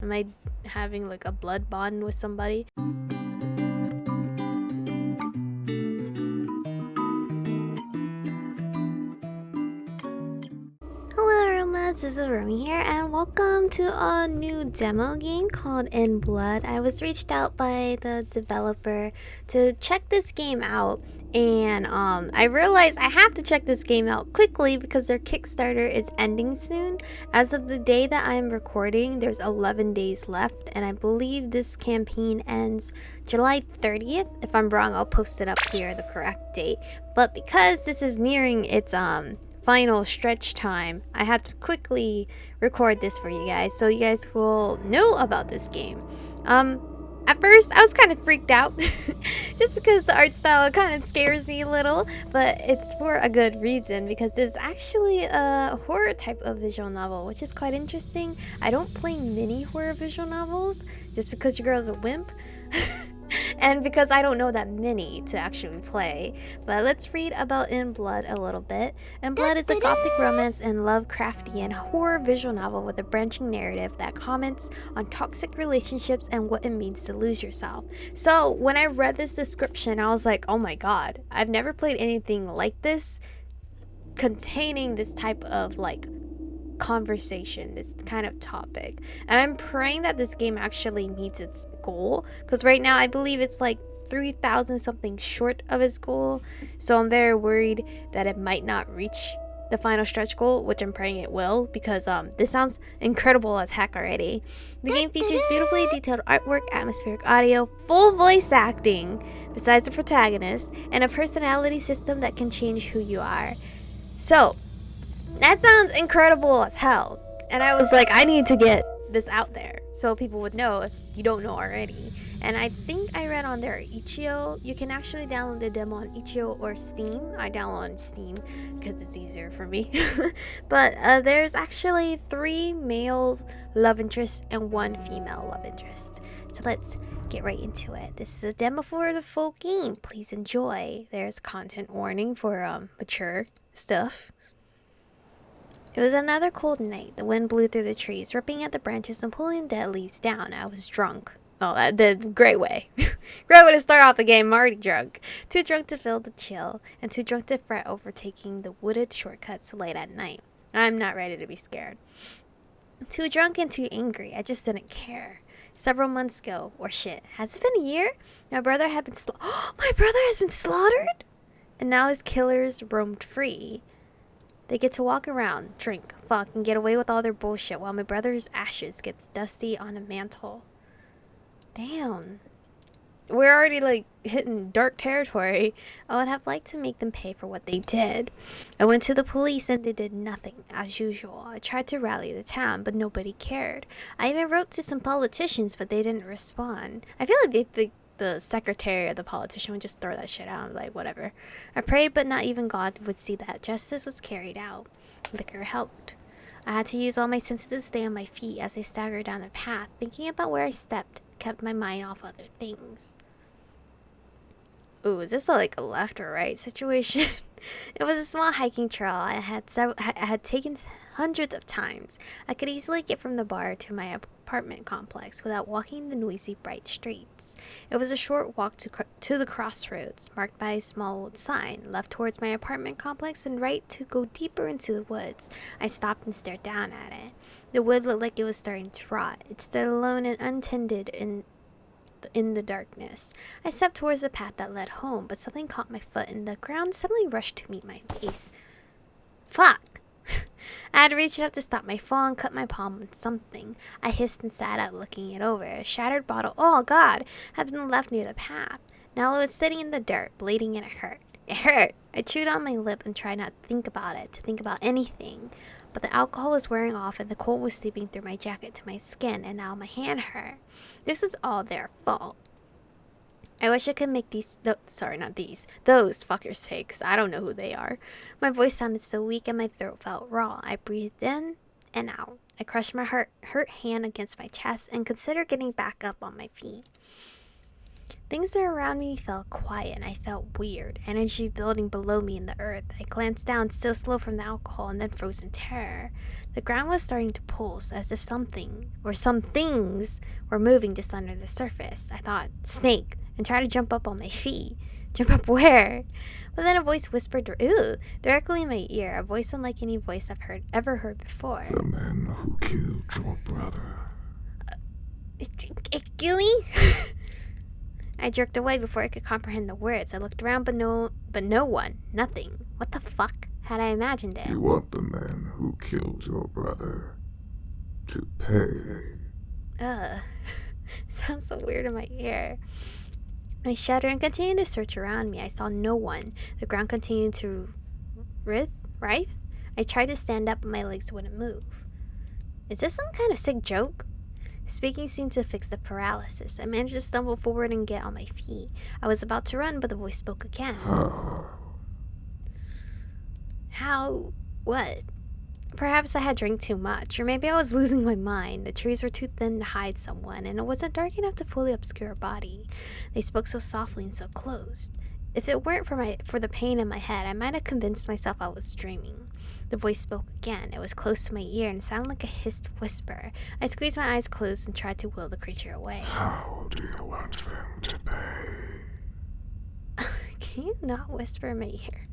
Am I having like a blood bond with somebody? Hello Aromas, this is Aromie here and welcome to a new demo game called In Blood. I was reached out by the developer to check this game out, and I realized I have to check this game out quickly because their Kickstarter is ending soon. As of the day that I'm recording, there's 11 days left, and I believe this campaign ends July 30th. If I'm wrong, I'll post it up here, the correct date. But because this is nearing its final stretch time, I had to quickly record this for you guys so you guys will know about this game. At first I was kind of freaked out just because the art style kind of scares me a little, but it's for a good reason because it's actually a horror type of visual novel, which is quite interesting. I don't play mini horror visual novels just because your girl's a wimp. And because I don't know that many to actually play. But let's read about In Blood a little bit. In Blood is a gothic romance and Lovecraftian horror visual novel with a branching narrative that comments on toxic relationships and what it means to lose yourself. So when I read this description, I was like, oh my god, I've never played anything like this containing this type of like conversation, this kind of topic, and I'm praying that this game actually meets its goal, because right now I believe it's like 3,000 something short of its goal, so I'm very worried that it might not reach the final stretch goal, which I'm praying it will, because this sounds incredible as heck already. The game features beautifully detailed artwork, atmospheric audio, full voice acting besides the protagonist, and a personality system that can change who you are. So that sounds incredible as hell. And I was like, I need to get this out there so people would know if you don't know already. And I think I read on there itch.io, you can actually download the demo on itch.io or Steam. I download on Steam because it's easier for me. But there's actually 3 male love interests and 1 female love interest. So let's get right into it. This is a demo for the full game. Please enjoy. There's content warning for mature stuff. It was another cold night. The wind blew through the trees, ripping at the branches and pulling dead leaves down. I was drunk. Oh, the great way. Great way to start off the game. I'm already drunk. Too drunk to feel the chill, and too drunk to fret over taking the wooded shortcuts late at night. I'm not ready to be scared. Too drunk and too angry. I just didn't care. Several months ago, or shit, has it been a year? My brother had been my brother has been slaughtered? And now his killers roamed free. They get to walk around, drink, fuck, and get away with all their bullshit while my brother's ashes gets dusty on a mantle. Damn. We're already, like, hitting dark territory. I would have liked to make them pay for what they did. I went to the police and they did nothing, as usual. I tried to rally the town, but nobody cared. I even wrote to some politicians, but they didn't respond. I feel like the secretary or the politician would just throw that shit out. I'm like, whatever. I prayed, but not even God would see that justice was carried out. Liquor helped. I had to use all my senses to stay on my feet as I staggered down the path. Thinking about where I stepped kept my mind off other things. Ooh, is this like a left or right situation? It was a small hiking trail I had taken hundreds of times. I could easily get from the bar to my apartment complex without walking the noisy, bright streets. It was a short walk to the crossroads, marked by a small old sign, left towards my apartment complex and right to go deeper into the woods. I stopped and stared down at it. The wood looked like it was starting to rot. It stood alone and untended in the darkness. I stepped towards the path that led home, but something caught my foot and the ground suddenly rushed to meet my face. Fuck! I had reached up to stop my fall and cut my palm on something. I hissed and sat up, looking it over. A shattered bottle, oh god, had been left near the path. Now it was sitting in the dirt, bleeding, and it hurt. It hurt! I chewed on my lip and tried not to think about it, to think about anything. But the alcohol was wearing off and the cold was seeping through my jacket to my skin, and now my hand hurt. This was all their fault. I wish I could make those fuckers pay, 'cause I don't know who they are. My voice sounded so weak and my throat felt raw. I breathed in and out. I crushed my hurt hand against my chest and considered getting back up on my feet. Things around me felt quiet and I felt weird, energy building below me in the earth. I glanced down, still slow from the alcohol, and then froze in terror. The ground was starting to pulse, as if something, or some things, were moving just under the surface. I thought, snake, and tried to jump up on my feet. Jump up where? But then a voice whispered directly in my ear, a voice unlike any voice I've ever heard before. The man who killed your brother. Gooey? I jerked away before I could comprehend the words. I looked around, but no one. Nothing. What the fuck had I imagined it? You want the man who killed your brother to pay. Sounds so weird in my ear. I shuddered and continued to search around me. I saw no one. The ground continued to writhe. I tried to stand up, but my legs wouldn't move. Is this some kind of sick joke? Speaking seemed to fix the paralysis. I managed to stumble forward and get on my feet. I was about to run, but the voice spoke again. How? What? Perhaps I had drank too much, or maybe I was losing my mind. The trees were too thin to hide someone, and it wasn't dark enough to fully obscure a body. They spoke so softly and so close. If it weren't for the pain in my head, I might have convinced myself I was dreaming. The voice spoke again. It was close to my ear and sounded like a hissed whisper. I squeezed my eyes closed and tried to will the creature away. How do you want them to pay? Can you not whisper in my ear?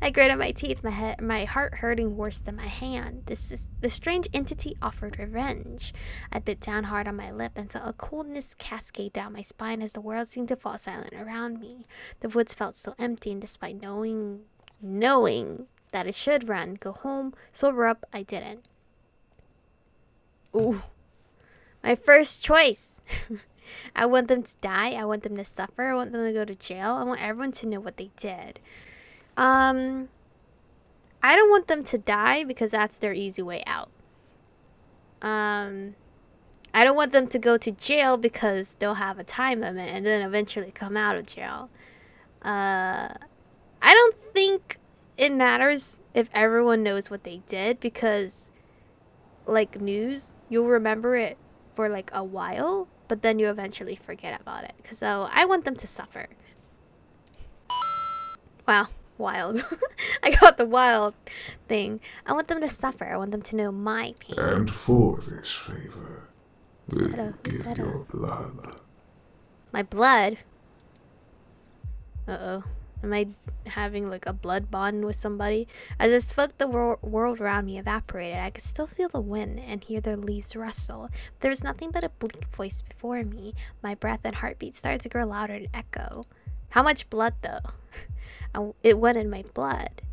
I gritted my teeth, my heart hurting worse than my hand. The strange entity offered revenge. I bit down hard on my lip and felt a coldness cascade down my spine as the world seemed to fall silent around me. The woods felt so empty, and despite knowing that I should run, go home, sober up, I didn't. Ooh. My first choice. I want them to die. I want them to suffer. I want them to go to jail. I want everyone to know what they did. I don't want them to die because that's their easy way out. I don't want them to go to jail because they'll have a time limit and then eventually come out of jail. I don't think it matters if everyone knows what they did because, like news, you'll remember it for like a while, but then you eventually forget about it. So I want them to suffer. Wow. Wild. I got the wild thing. I want them to suffer. I want them to know my pain. And for this favor, will you give your blood? My blood? Uh-oh. Am I having like a blood bond with somebody? As I spoke, the world around me evaporated. I could still feel the wind and hear the leaves rustle. There was nothing but a bleak voice before me. My breath and heartbeat started to grow louder and echo. How much blood, though? It went in my blood.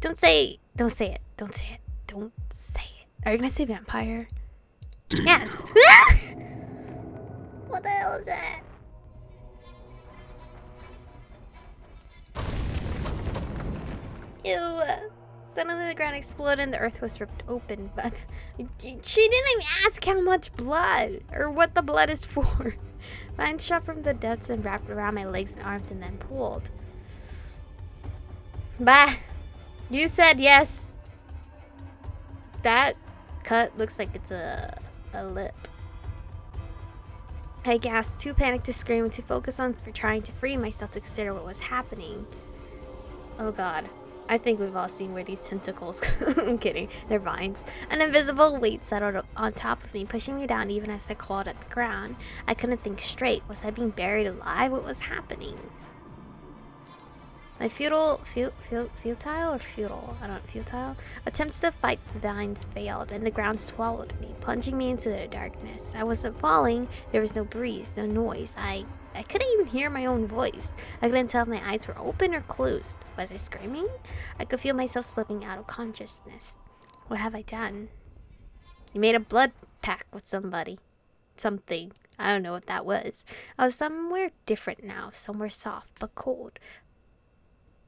Don't say it. Don't say it. Don't say it. Don't say it. Are you gonna say vampire? Yes. What the hell is that? Ew. Suddenly the ground exploded and the earth was ripped open, but she didn't even ask how much blood or what the blood is for. Vines shot from the depths and wrapped around my legs and arms and then pulled. Bah! You said yes. That cut looks like it's a lip. I gasped, too panicked to scream and to focus on trying to free myself to consider what was happening. Oh god. I think we've all seen where these tentacles... I'm kidding. They're vines. An invisible weight settled on top of me, pushing me down even as I clawed at the ground. I couldn't think straight. Was I being buried alive? What was happening? My futile attempts to fight the vines failed, and the ground swallowed me, plunging me into the darkness. I wasn't falling. There was no breeze, no noise. I couldn't even hear my own voice. I couldn't tell if my eyes were open or closed. Was I screaming? I could feel myself slipping out of consciousness. What have I done? You made a blood pact with somebody. Something. I don't know what that was. I was somewhere different now. Somewhere soft but cold.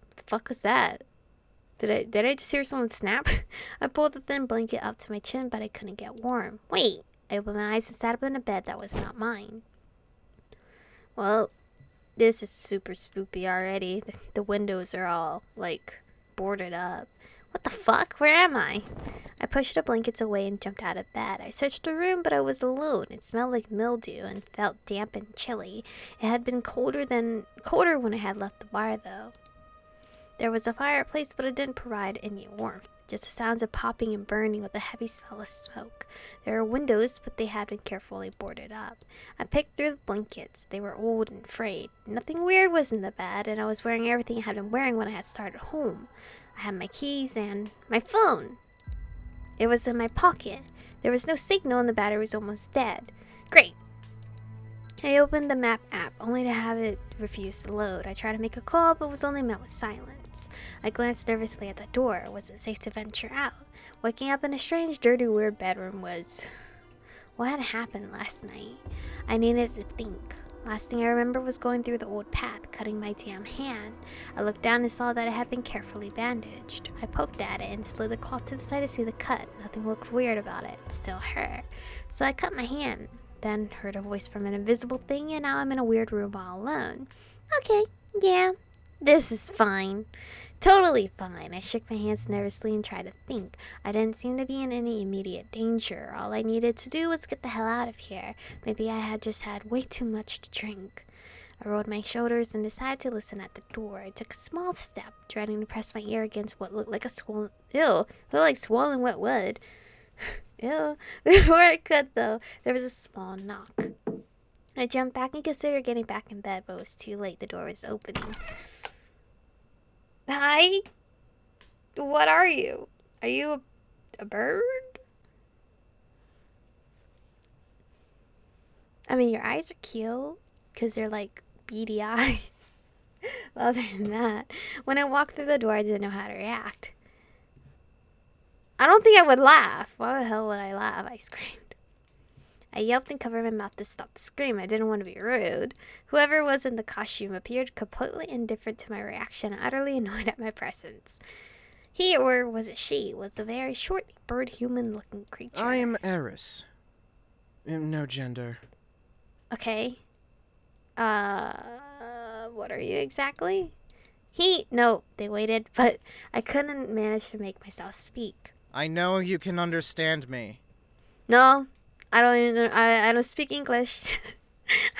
What the fuck was that? Did I just hear someone snap? I pulled the thin blanket up to my chin, but I couldn't get warm. Wait! I opened my eyes and sat up in a bed that was not mine. Well, this is super spoopy already. The windows are all, like, boarded up. What the fuck? Where am I? I pushed the blankets away and jumped out of bed. I searched the room, but I was alone. It smelled like mildew and felt damp and chilly. It had been colder when I had left the bar, though. There was a fireplace, but it didn't provide any warmth. Just the sounds of popping and burning with a heavy smell of smoke. There were windows, but they had been carefully boarded up. I picked through the blankets. They were old and frayed. Nothing weird was in the bed, and I was wearing everything I had been wearing when I had started home. I had my keys and my phone. It was in my pocket. There was no signal and the battery was almost dead. Great. I opened the map app, only to have it refuse to load. I tried to make a call, but was only met with silence. I glanced nervously at the door. Was it safe to venture out? Waking up in a strange, dirty, weird bedroom was... What had happened last night? I needed to think. Last thing I remember was going through the old path, cutting my damn hand. I looked down and saw that it had been carefully bandaged. I poked at it and slid the cloth to the side to see the cut. Nothing looked weird about it. It still hurt. So I cut my hand. Then heard a voice from an invisible thing, and now I'm in a weird room all alone. Okay, yeah, this is fine. Totally fine. I shook my hands nervously and tried to think. I didn't seem to be in any immediate danger. All I needed to do was get the hell out of here. Maybe I had just had way too much to drink. I rolled my shoulders and decided to listen at the door. I took a small step, dreading to press my ear against what looked like a swollen... Ew, looked like swollen wet wood. Ew. Before I could, though, there was a small knock. I jumped back and considered getting back in bed, but it was too late. The door was opening. Hi? What are you? Are you a bird? I mean, your eyes are cute, because they're like beady eyes. But other than that, when I walked through the door, I didn't know how to react. I don't think I would laugh. Why the hell would I laugh? I screamed. I yelped and covered my mouth to stop the scream. I didn't want to be rude. Whoever was in the costume appeared completely indifferent to my reaction, utterly annoyed at my presence. He, or was it she, was a very short, bird human-looking creature. I am Eris. No gender. Okay. What are you exactly? No, they waited, but I couldn't manage to make myself speak. I know you can understand me. No, I don't speak English.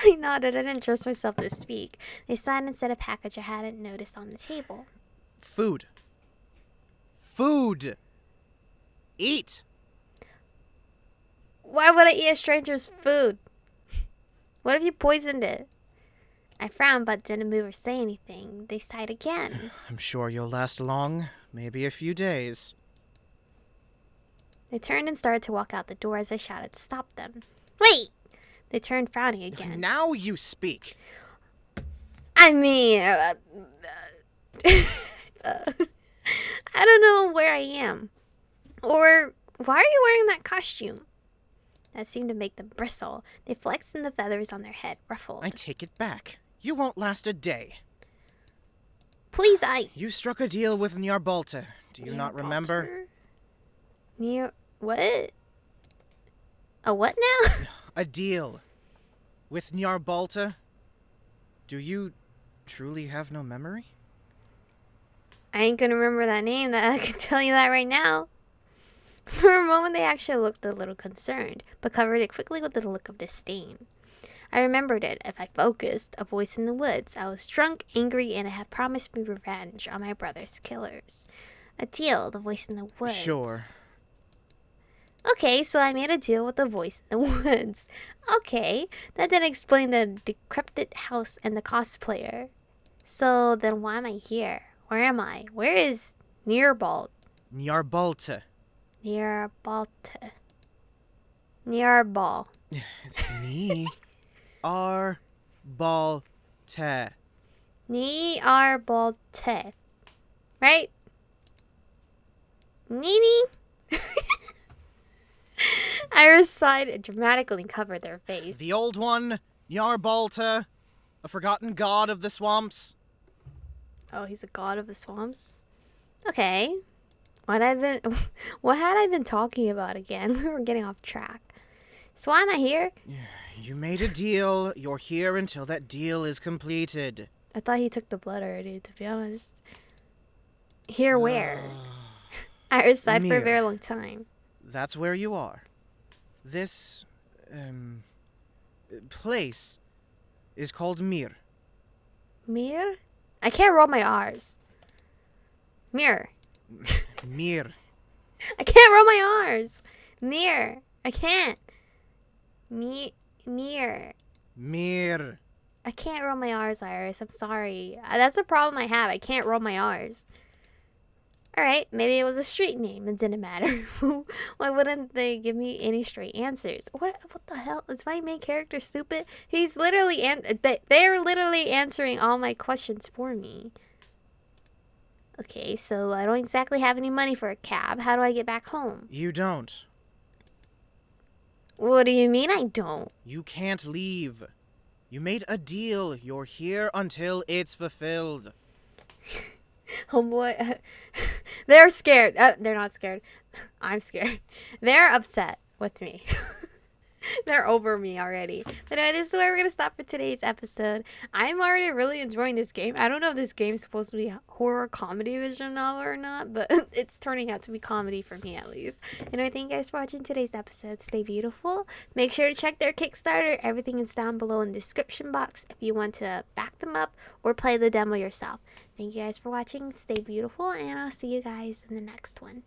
I nodded. I didn't trust myself to speak. They signed and said a package I hadn't noticed on the table. Food. Food! Eat! Why would I eat a stranger's food? What if you poisoned it? I frowned but didn't move or say anything. They sighed again. I'm sure you'll last long. Maybe a few days. They turned and started to walk out the door as I shouted to stop them. Wait! They turned, frowning again. Now you speak. I mean... I don't know where I am. Or, why are you wearing that costume? That seemed to make them bristle. They flexed and the feathers on their head ruffled. I take it back. You won't last a day. Please, You struck a deal with Nyarbalta. Do you not remember? What? A what now? A deal. With Nyarbalta? Do you truly have no memory? I ain't gonna remember that name. I can tell you that right now. For a moment, they actually looked a little concerned, but covered it quickly with a look of disdain. I remembered it. If I focused, a voice in the woods. I was drunk, angry, and it had promised me revenge on my brother's killers. A deal, the voice in the woods. Sure. Okay, so I made a deal with the voice in the woods. Okay, that didn't explain the decrepit house and the cosplayer. So then why am I here? Where am I? Where is Nyarbalta? Nyarbalta. Nyarbalta. Nyarbal. It's me. Arbalta. Nyarbalta. Right? Nini? Iris sighed and dramatically covered their face. The old one, Nyarbalta, a forgotten god of the swamps. Oh, he's a god of the swamps? Okay. What had I been talking about again? We were getting off track. So why am I here? You made a deal. You're here until that deal is completed. I thought he took the blood already, to be honest. Here where? I sighed for a very long time. that's where you are. This, place is called Mir. Mir? I can't roll my R's. Mir. Mir. I can't roll my R's. Mir. I can't. Mir. Mir. I can't roll my R's, Iris. I'm sorry. That's the problem I have. I can't roll my R's. Alright, maybe it was a street name. It didn't matter. Why wouldn't they give me any straight answers? What the hell? Is my main character stupid? He's literally... They're literally answering all my questions for me. Okay, so I don't exactly have any money for a cab. How do I get back home? You don't. What do you mean I don't? You can't leave. You made a deal. You're here until it's fulfilled. Homeboy, they're scared. They're not scared. I'm scared. They're upset with me. They're over me already. But anyway, this is where we're going to stop for today's episode. I'm already really enjoying this game. I don't know if this game is supposed to be a horror comedy visual novel or not, but it's turning out to be comedy for me at least. Anyway, thank you guys for watching today's episode. Stay beautiful. Make sure to check their Kickstarter. Everything is down below in the description box if you want to back them up or play the demo yourself. Thank you guys for watching. Stay beautiful, and I'll see you guys in the next one.